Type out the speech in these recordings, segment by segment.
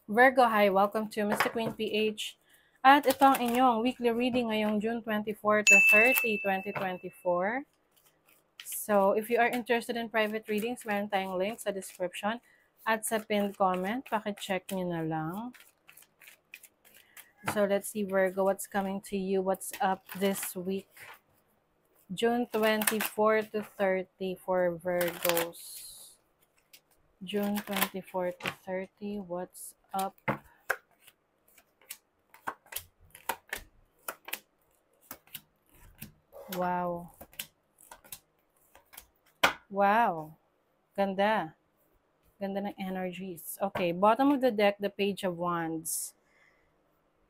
Virgo, hi! Welcome to Mystic Queen PH. At ito ang inyong weekly reading ngayong June 24 to 30, 2024. So, if you are interested in private readings, meron tayong link sa description at sa pinned comment. Pakicheck nyo na lang. So, let's see, Virgo, what's coming to you? What's up this week? June 24 to 30 for Virgos. June 24 to 30, what's up? Wow. Wow. Ganda. Ganda ng energies. Okay, bottom of the deck, the Page of Wands.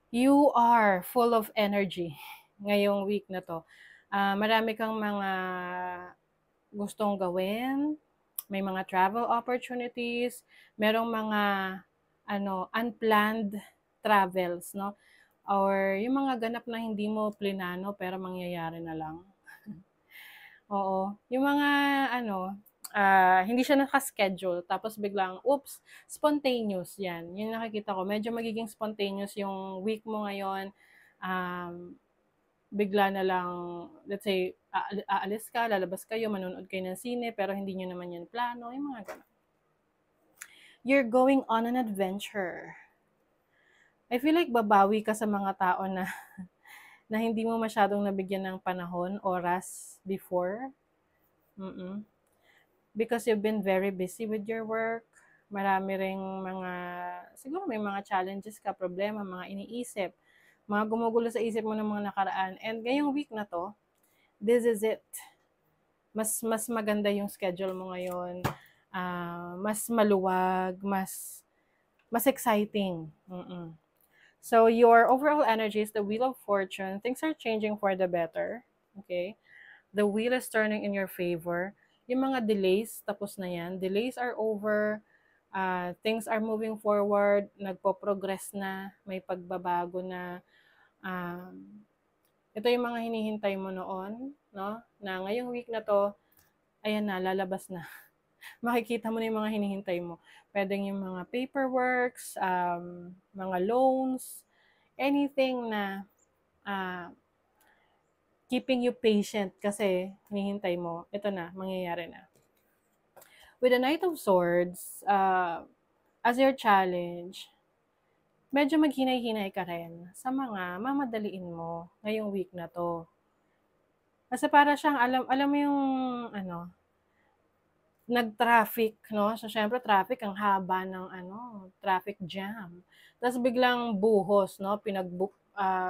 You are full of energy ngayong week na to. Marami kang mga gustong gawin, may mga travel opportunities, merong mga unplanned travels, no? Or yung mga ganap na hindi mo plinano pero mangyayari na lang. Oo, yung mga hindi siya naka-schedule tapos biglang, oops, spontaneous yan. Yung nakikita ko, medyo magiging spontaneous yung week mo ngayon. Bigla na lang, let's say, aalis ka, lalabas kayo, manonood kayo ng sine, pero hindi nyo naman yan plano, yung mga gano'n. You're going on an adventure. I feel like babawi ka sa mga tao na na hindi mo masyadong nabigyan ng panahon, oras before. Because you've been very busy with your work. Marami ring mga, siguro may mga challenges ka, problema, mga iniisip, mga gumugulo sa isip mo ng mga nakaraan. And ngayong week na to, this is it. Mas maganda yung schedule mo ngayon. Mas maluwag, mas exciting. So your overall energy is the Wheel of Fortune. Things are changing for the better. Okay? The wheel is turning in your favor. Yung mga delays, tapos na yan. Delays are over. Things are moving forward. Nagpo-progress na. May pagbabago na. Ito yung mga hinihintay mo noon, no? Na ngayong week na to, ayan na, lalabas na. Makikita mo na yung mga hinihintay mo. Pwedeng yung mga paperworks, mga loans, anything na keeping you patient kasi hinihintay mo, ito na, mangyayari na. With the Knight of Swords, as your challenge, medyo maghinay-hinay ka rin sa mga mamadaliin mo ngayong week na to. Kasi para siyang, alam mo yung, nag-traffic, no? So, syempre, traffic, ang haba ng, traffic jam. Tapos, biglang buhos, no?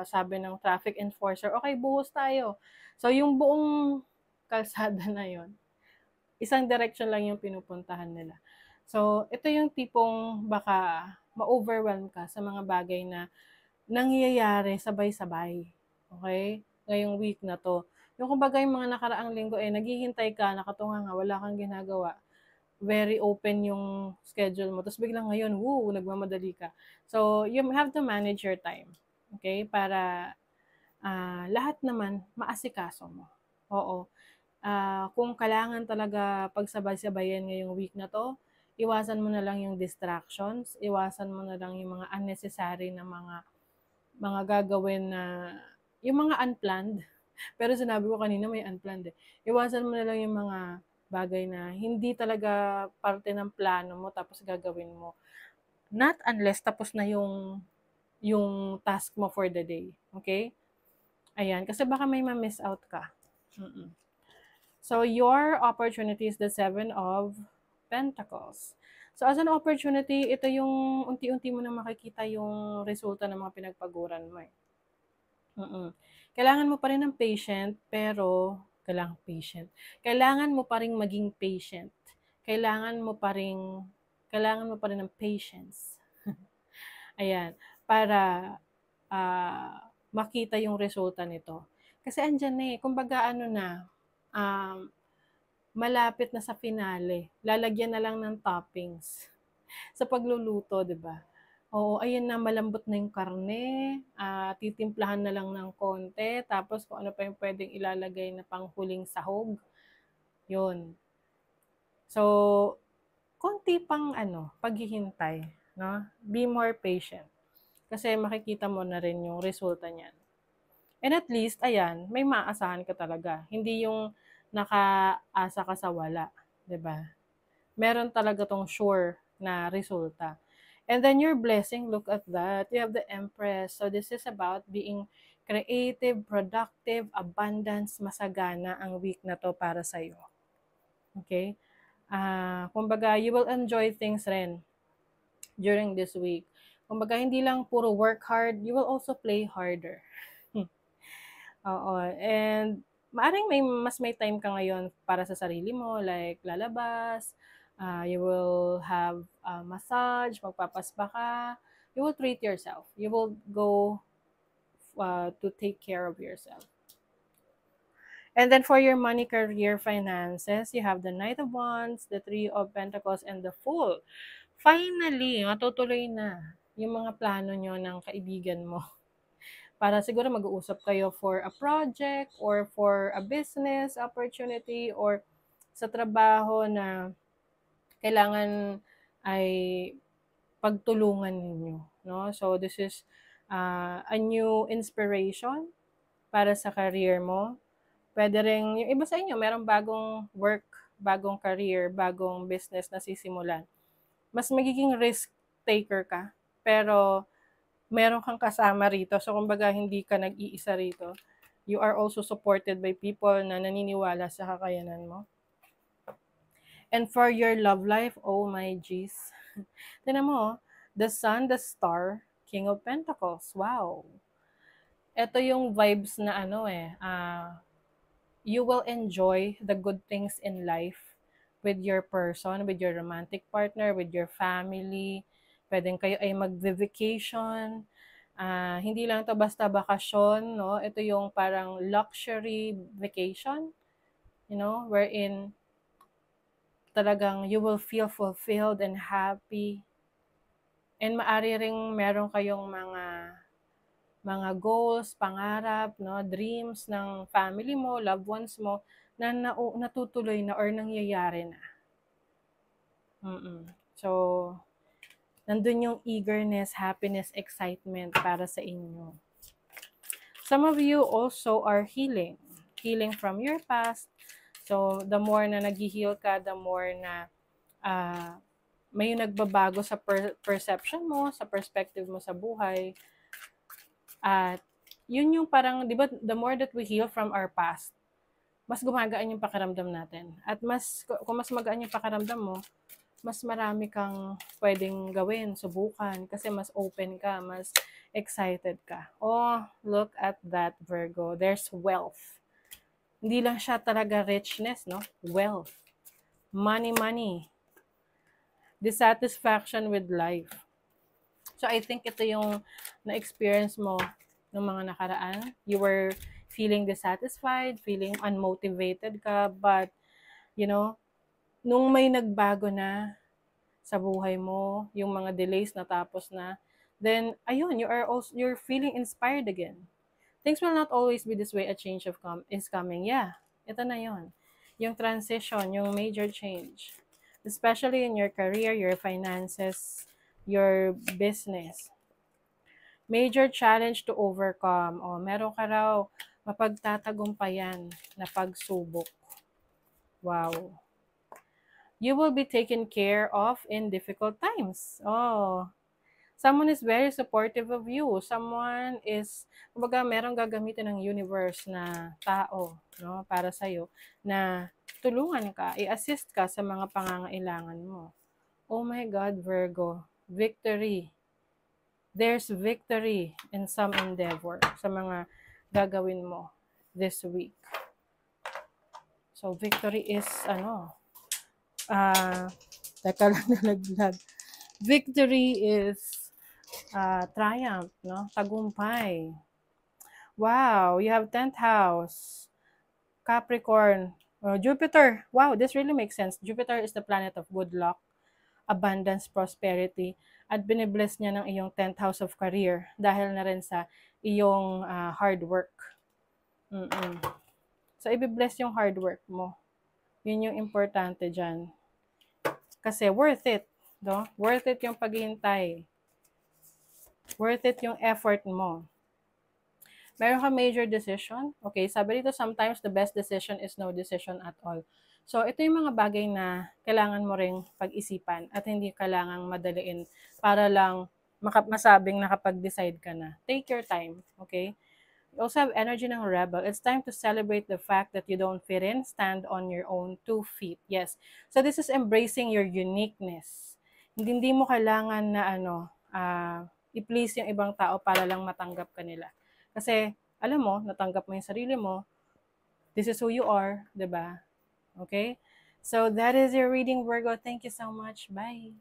Sabi ng traffic enforcer, okay, buhos tayo. So, yung buong kalsada na yon, isang direction lang yung pinupuntahan nila. So, ito yung tipong baka ma-overwhelm ka sa mga bagay na nangyayari sabay-sabay. Okay? Ngayong week na to. Yung kumbaga yung mga nakaraang linggo, naghihintay ka, nakatunga nga, wala kang ginagawa. Very open yung schedule mo. Tapos biglang ngayon, nagmamadali ka. So, you have to manage your time. Okay? Para lahat naman maasikaso mo. Oo. Kung kailangan talaga pagsabay-sabayan ngayong week na to, iwasan mo na lang yung distractions, iwasan mo na lang yung mga unnecessary na mga gagawin na, yung mga unplanned. Pero sinabi ko kanina may unplanned eh. Iwasan mo na lang yung mga bagay na hindi talaga parte ng plano mo tapos gagawin mo. Not unless tapos na yung task mo for the day. Okay? Ayan. Kasi baka may ma-miss out ka. So, your opportunity is the Seven of Pentacles. So, as an opportunity, ito yung unti-unti mo na makikita yung resulta ng mga pinagpaguran mo eh. Kailangan mo pa rin ng patient, pero kailangan mo pa rin maging patient. Kailangan mo pa rin ng patience. Ayan, para makita yung resulta nito. Kasi andyan kumbaga malapit na sa finale. Lalagyan na lang ng toppings sa pagluluto, 'di ba? Oo, ayun na, malambot na yung karne, titimplahan na lang ng konti, tapos kung ano pa yung pwedeng ilalagay na panghuling sahog, yun. So, konti pang paghihintay. no? Be more patient. Kasi makikita mo na rin yung resulta niyan. And at least, ayan, may maaasahan ka talaga. Hindi yung nakaasa ka sa wala, 'di ba? Meron talaga tong sure na resulta. And then your blessing, look at that. You have the Empress. So this is about being creative, productive, abundance, masagana ang week na to para sa'yo. Okay? Kumbaga, you will enjoy things rin during this week. Kumbaga, hindi lang puro work hard, you will also play harder. Oo, and maaring may time ka ngayon para sa sarili mo, like lalabas, you will have massage, magpapaspa ka, you will treat yourself. You will go to take care of yourself. And then for your money, career, finances, you have the Knight of Wands, the Three of Pentacles, and the Fool. Finally, matutuloy na yung mga plano nyo ng kaibigan mo. Para siguro mag-uusap kayo for a project or for a business opportunity or sa trabaho na kailangan ay pagtulungan ninyo, no? So this is a new inspiration para sa career mo. Pwede rin yung iba sa inyo merong bagong work, bagong career, bagong business na sisimulan. Mas magiging risk taker ka, pero meron kang kasama rito. So, kumbaga, hindi ka nag-iisa rito. You are also supported by people na naniniwala sa kakayanan mo. And for your love life, oh my G's. Tignan mo, the Sun, the Star, King of Pentacles. Wow. Ito yung vibes na you will enjoy the good things in life with your person, with your romantic partner, with your family. Pwedeng kayo ay mag-vacation. Hindi lang to basta bakasyon, no? Ito yung parang luxury vacation, wherein talagang you will feel fulfilled and happy. And maari ring meron kayong mga goals, pangarap, no, dreams ng family mo, loved ones mo na natutuloy na or nangyayari na. So, nandun yung eagerness, happiness, excitement para sa inyo. Some of you also are healing from your past. So, the more na nag-heal ka, the more na may nagbabago sa perception mo, sa perspective mo sa buhay. At yun yung parang, di ba, the more that we heal from our past, mas gumagaan yung pakiramdam natin. At kung mas magaan yung pakiramdam mo, mas marami kang pwedeng gawin, subukan, kasi mas open ka, mas excited ka. Oh, look at that, Virgo. There's wealth. Hindi lang siya talaga richness, no? Wealth. Money. Dissatisfaction with life. So, I think ito yung na-experience mo ng mga nakaraan. You were feeling dissatisfied, feeling unmotivated ka, but, nung may nagbago na sa buhay mo, yung mga delays natapos na, then, ayun, you're feeling inspired again. Things will not always be this way. A change is coming. Yeah, ito na yon. Yung transition, yung major change. Especially in your career, your finances, your business. Major challenge to overcome. O, meron ka raw mapagtatagumpayan na pagsubok. Wow. You will be taken care of in difficult times. Oh, someone is very supportive of you. Someone is, kumbaga, merong gagamitin ng universe na tao, no, para sa'yo, na tulungan ka, i-assist ka sa mga pangangailangan mo. Oh my God, Virgo, victory. There's victory in some endeavor sa mga gagawin mo this week. So, victory is, teka lang nalaglag. Victory is triumph, no? Tagumpay. Wow, you have 10th house. Capricorn. Jupiter. Wow, this really makes sense. Jupiter is the planet of good luck, abundance, prosperity, at binibless niya ng iyong 10th house of career dahil na rin sa iyong hard work. So, ibibless yung hard work mo. Yun yung importante dyan. Kasi worth it. No? Worth it yung paghihintay. Worth it yung effort mo. Meron ka major decision, okay, sabi dito, sometimes the best decision is no decision at all. So, ito yung mga bagay na kailangan mo ring pag-isipan at hindi kailangang madaliin para lang masabing nakapag-decide ka na. Take your time, okay? You also have energy ng rebel. It's time to celebrate the fact that you don't fit in, stand on your own 2 feet. Yes. So, this is embracing your uniqueness. Hindi mo kailangan na i-please yung ibang tao para lang matanggap ka nila. Kasi, alam mo, natanggap mo yung sarili mo, this is who you are, 'di ba? Okay? So, that is your reading, Virgo. Thank you so much. Bye!